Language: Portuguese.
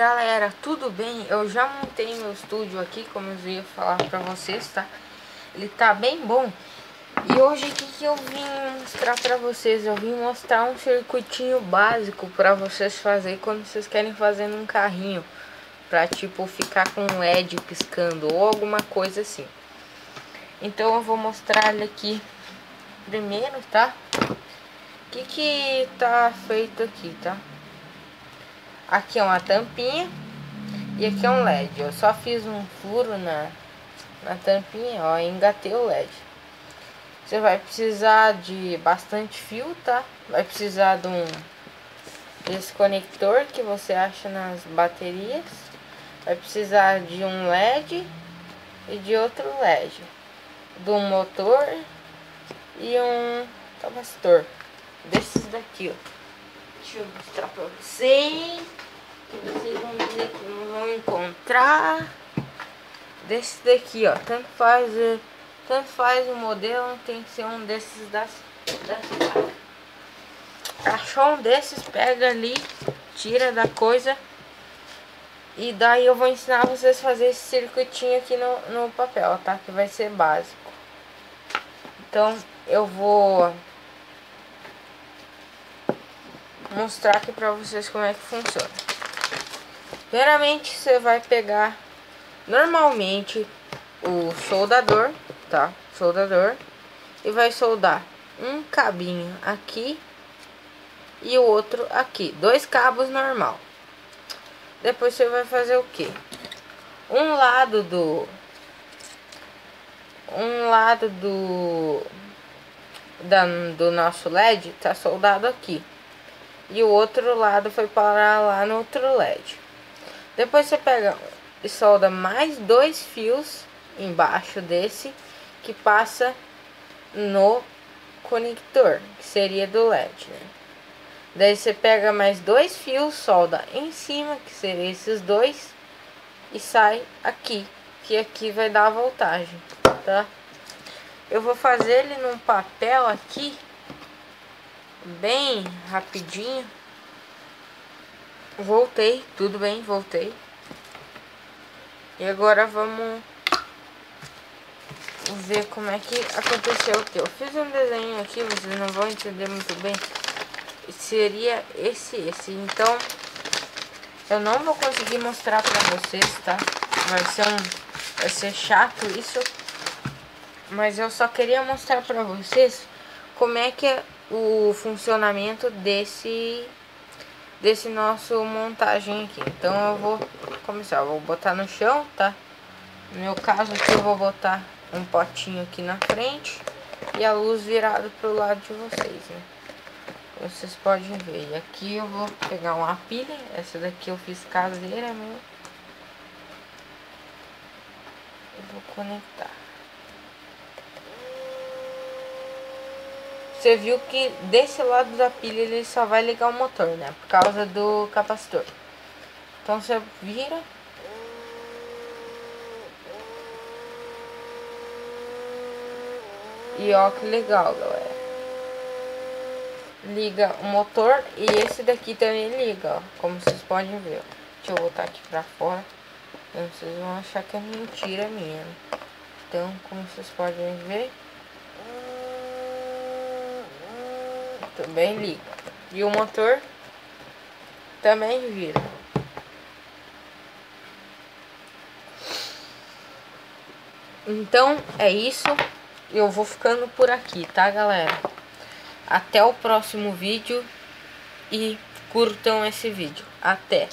Galera, tudo bem? Eu já montei meu estúdio aqui, como eu ia falar pra vocês, tá? Ele tá bem bom. E hoje o que eu vim mostrar pra vocês? Eu vim mostrar um circuitinho básico pra vocês fazerem quando vocês querem fazer num carrinho. Pra tipo ficar com um LED piscando ou alguma coisa assim. Então eu vou mostrar ele aqui primeiro, tá? O que tá feito aqui, tá? Aqui é uma tampinha. E aqui é um LED. Eu só fiz um furo na tampinha, ó, e engatei o LED. Você vai precisar de bastante fio, tá? Vai precisar de desse conector que você acha nas baterias. Vai precisar de um LED e de outro LED. De um motor e um capacitor. Desses daqui, ó. Deixa eu mostrar pra vocês. Vocês vão dizer que não vão encontrar. Desse daqui, ó. Tanto faz o modelo, não tem que ser um desses das placas. Achou um desses, pega ali, tira da coisa. E daí eu vou ensinar vocês a fazer esse circuitinho aqui no papel, tá? Que vai ser básico. Então eu vou mostrar aqui pra vocês como é que funciona. Primeiramente você vai pegar normalmente o soldador, tá? Soldador. E vai soldar um cabinho aqui e o outro aqui. Dois cabos normal. Depois você vai fazer o que? Um lado do nosso LED tá soldado aqui. E o outro lado foi parar lá no outro LED. Depois você pega e solda mais dois fios embaixo desse que passa no conector, que seria do LED, né? Daí você pega mais dois fios, solda em cima, que seria esses dois, e sai aqui, que aqui vai dar a voltagem, tá? Eu vou fazer ele num papel aqui, bem rapidinho. Voltei, tudo bem, voltei. E agora vamos ver como é que aconteceu aqui. Eu fiz um desenho aqui, vocês não vão entender muito bem. Seria esse. Então, eu não vou conseguir mostrar pra vocês, tá? Vai ser chato isso. Mas eu só queria mostrar pra vocês como é que é o funcionamento desse nosso montagem aqui. Então eu vou começar, eu vou botar no chão, tá? No meu caso aqui eu vou botar um potinho aqui na frente e a luz virada pro lado de vocês, né? Vocês podem ver. E aqui eu vou pegar uma pilha, essa daqui eu fiz caseira mesmo. Eu vou conectar. Você viu que desse lado da pilha ele só vai ligar o motor, né? Por causa do capacitor. Então você vira. E ó que legal, galera. Liga o motor e esse daqui também liga, ó. Como vocês podem ver, ó. Deixa eu botar aqui pra fora. Então vocês vão achar que é mentira minha, né? Então, como vocês podem ver, também liga. E o motor também vira. Então é isso. Eu vou ficando por aqui, tá, galera? Até o próximo vídeo e curtam esse vídeo. Até!